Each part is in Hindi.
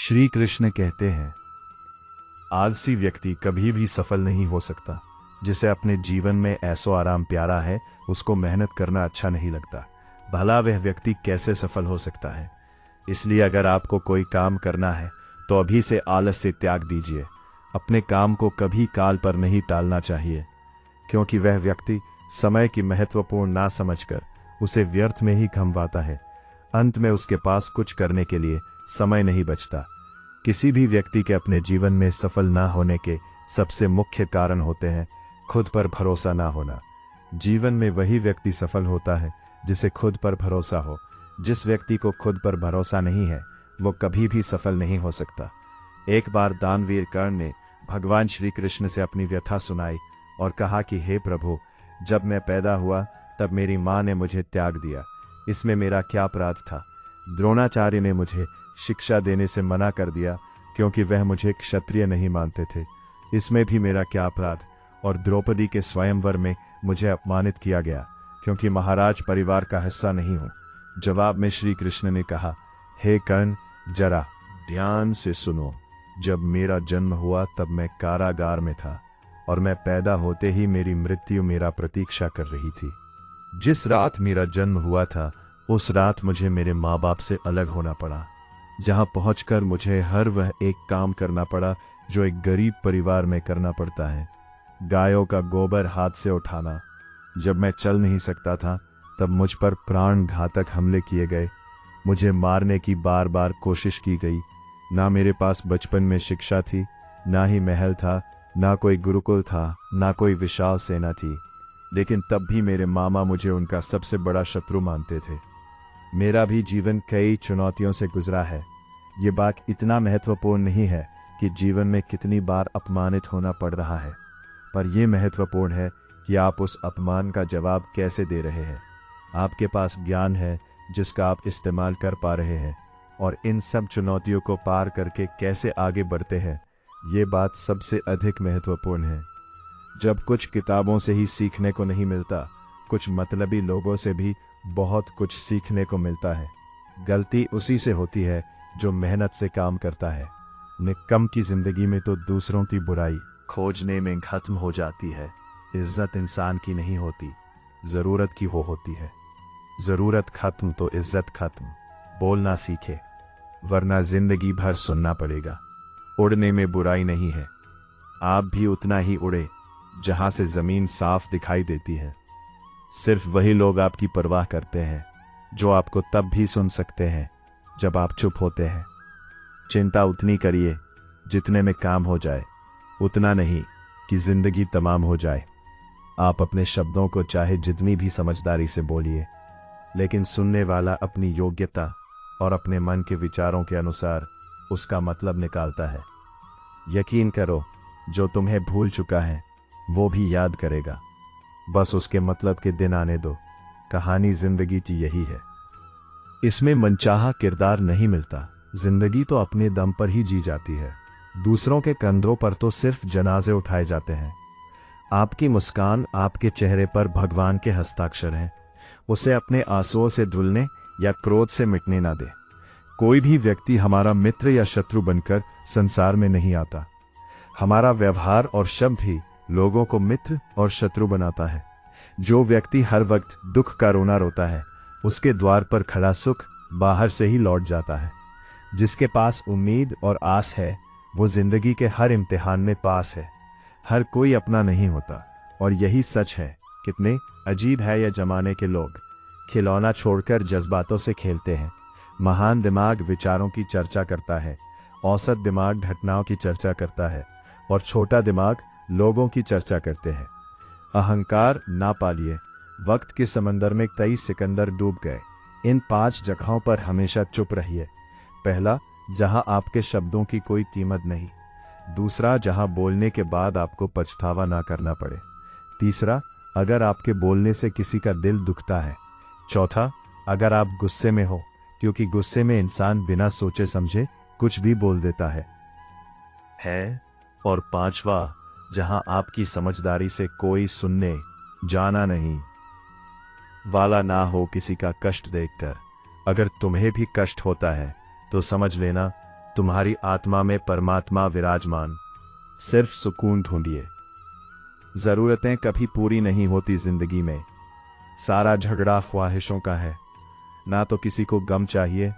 श्री कृष्ण कहते हैं, आलसी व्यक्ति कभी भी सफल नहीं हो सकता। जिसे अपने जीवन में ऐसो आराम प्यारा है, उसको मेहनत करना अच्छा नहीं लगता। भला वह व्यक्ति कैसे सफल हो सकता है। इसलिए अगर आपको कोई काम करना है तो अभी से आलस से त्याग दीजिए। अपने काम को कभी काल पर नहीं टालना चाहिए, क्योंकि वह व्यक्ति समय की महत्वपूर्ण ना समझकर उसे व्यर्थ में ही गंवाता है। अंत में उसके पास कुछ करने के लिए समय नहीं बचता। किसी भी व्यक्ति के अपने जीवन में सफल ना होने के सबसे मुख्य कारण होते हैं खुद पर भरोसा ना होना। जीवन में वही व्यक्ति सफल होता है जिसे खुद पर भरोसा हो। जिस व्यक्ति को खुद पर भरोसा नहीं है, वो कभी भी सफल नहीं हो सकता। एक बार दानवीर कर्ण ने भगवान श्री कृष्ण से अपनी व्यथा सुनाई और कहा कि हे प्रभु, जब मैं पैदा हुआ तब मेरी माँ ने मुझे त्याग दिया। इसमें मेरा क्या अपराध था। द्रोणाचार्य ने मुझे शिक्षा देने से मना कर दिया क्योंकि वह मुझे क्षत्रिय नहीं मानते थे। इसमें भी मेरा क्या अपराध। और द्रौपदी के स्वयंवर में मुझे अपमानित किया गया क्योंकि महाराज परिवार का हिस्सा नहीं हूं। जवाब में श्री कृष्ण ने कहा, हे कर्ण, जरा ध्यान से सुनो। जब मेरा जन्म हुआ तब मैं कारागार में था और मैं पैदा होते ही मेरी मृत्यु मेरा प्रतीक्षा कर रही थी। जिस रात मेरा जन्म हुआ था उस रात मुझे मेरे माँ बाप से अलग होना पड़ा, जहां पहुंचकर मुझे हर वह एक काम करना पड़ा जो एक गरीब परिवार में करना पड़ता है। गायों का गोबर हाथ से उठाना। जब मैं चल नहीं सकता था तब मुझ पर प्राण घातक हमले किए गए। मुझे मारने की बार बार कोशिश की गई। ना मेरे पास बचपन में शिक्षा थी, ना ही महल था, ना कोई गुरुकुल था, ना कोई विशाल सेना थी। लेकिन तब भी मेरे मामा मुझे उनका सबसे बड़ा शत्रु मानते थे। मेरा भी जीवन कई चुनौतियों से गुजरा है। ये बात इतना महत्वपूर्ण नहीं है कि जीवन में कितनी बार अपमानित होना पड़ रहा है, पर यह महत्वपूर्ण है कि आप उस अपमान का जवाब कैसे दे रहे हैं। आपके पास ज्ञान है जिसका आप इस्तेमाल कर पा रहे हैं, और इन सब चुनौतियों को पार करके कैसे आगे बढ़ते हैं, ये बात सबसे अधिक महत्वपूर्ण है। जब कुछ किताबों से ही सीखने को नहीं मिलता, कुछ मतलबी लोगों से भी बहुत कुछ सीखने को मिलता है। गलती उसी से होती है जो मेहनत से काम करता है। निकम की जिंदगी में तो दूसरों की बुराई खोजने में खत्म हो जाती है। इज्जत इंसान की नहीं होती, जरूरत की होती है। जरूरत खत्म तो इज्जत खत्म। बोलना सीखे, वरना जिंदगी भर सुनना पड़ेगा। उड़ने में बुराई नहीं है। आप भी उतना ही उड़े जहां से जमीन साफ दिखाई देती है। सिर्फ वही लोग आपकी परवाह करते हैं जो आपको तब भी सुन सकते हैं जब आप चुप होते हैं। चिंता उतनी करिए जितने में काम हो जाए, उतना नहीं कि जिंदगी तमाम हो जाए। आप अपने शब्दों को चाहे जितनी भी समझदारी से बोलिए, लेकिन सुनने वाला अपनी योग्यता और अपने मन के विचारों के अनुसार उसका मतलब निकालता है। यकीन करो, जो तुम्हें भूल चुका है वो भी याद करेगा। बस उसके मतलब के दिन आने दो। कहानी जिंदगी की यही है। इसमें मनचाहा किरदार नहीं मिलता। जिंदगी तो अपने दम पर ही जी जाती है। दूसरों के कंधों पर तो सिर्फ जनाजे उठाए जाते हैं। आपकी मुस्कान आपके चेहरे पर भगवान के हस्ताक्षर हैं। उसे अपने आंसुओं से धुलने या क्रोध से मिटने ना दे। कोई भी व्यक्ति हमारा मित्र या शत्रु बनकर संसार में नहीं आता। हमारा व्यवहार और शब्द ही लोगों को मित्र और शत्रु बनाता है। जो व्यक्ति हर वक्त दुख का रोना रोता है, उसके द्वार पर खड़ा सुख बाहर से ही लौट जाता है। जिसके पास उम्मीद और आस है, वो जिंदगी के हर इम्तिहान में पास है। हर कोई अपना नहीं होता, और यही सच है। कितने अजीब है यह जमाने के लोग। खिलौना छोड़कर जज्बातों से खेलते हैं। महान दिमाग विचारों की चर्चा करता है, औसत दिमाग घटनाओं की चर्चा करता है, और छोटा दिमाग लोगों की चर्चा करते हैं। अहंकार ना पालिए। वक्त के समंदर में कई सिकंदर डूब गए। इन 5 जगहों पर हमेशा चुप रहिए। पहला, जहां आपके शब्दों की कोई कीमत नहीं। दूसरा, जहां बोलने के बाद आपको पछतावा ना करना पड़े। तीसरा, अगर आपके बोलने से किसी का दिल दुखता है। चौथा, अगर आप गुस्से में हो, क्योंकि गुस्से में इंसान बिना सोचे समझे कुछ भी बोल देता है। और पांचवा, जहां आपकी समझदारी से कोई सुनने जाना नहीं वाला ना हो किसी का कष्ट देखकर। अगर तुम्हें भी कष्ट होता है तो समझ लेना तुम्हारी आत्मा में परमात्मा विराजमान। सिर्फ सुकून ढूंढिए। जरूरतें कभी पूरी नहीं होती जिंदगी में। सारा झगड़ा ख्वाहिशों का है। ना तो किसी को गम चाहिए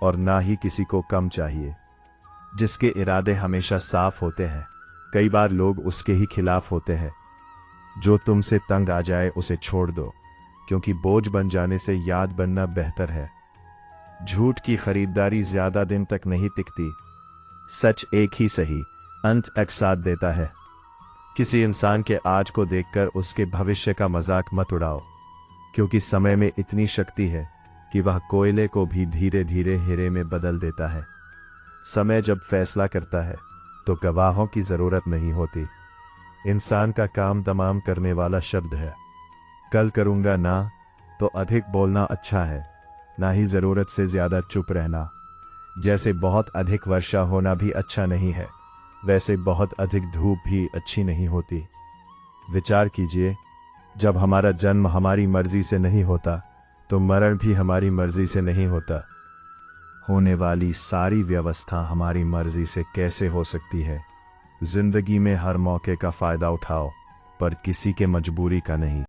और ना ही किसी को कम चाहिए। जिसके इरादे हमेशा साफ होते हैं, कई बार लोग उसके ही खिलाफ होते हैं। जो तुमसे तंग आ जाए उसे छोड़ दो, क्योंकि बोझ बन जाने से याद बनना बेहतर है। झूठ की खरीदारी ज्यादा दिन तक नहीं टिकती। सच एक ही सही अंत एक साथ देता है। किसी इंसान के आज को देखकर उसके भविष्य का मजाक मत उड़ाओ, क्योंकि समय में इतनी शक्ति है कि वह कोयले को भी धीरे धीरे हीरे में बदल देता है। समय जब फैसला करता है तो गवाहों की जरूरत नहीं होती। इंसान का काम तमाम करने वाला शब्द है। कल करूंगा ना तो अधिक बोलना अच्छा है, ना ही जरूरत से ज्यादा चुप रहना। जैसे बहुत अधिक वर्षा होना भी अच्छा नहीं है, वैसे बहुत अधिक धूप भी अच्छी नहीं होती। विचार कीजिए, जब हमारा जन्म हमारी मर्जी से नहीं होता तो मरण भी हमारी मर्जी से नहीं होता। होने वाली सारी व्यवस्था हमारी मर्जी से कैसे हो सकती है? जिंदगी में हर मौके का फायदा उठाओ, पर किसी के मजबूरी का नहीं।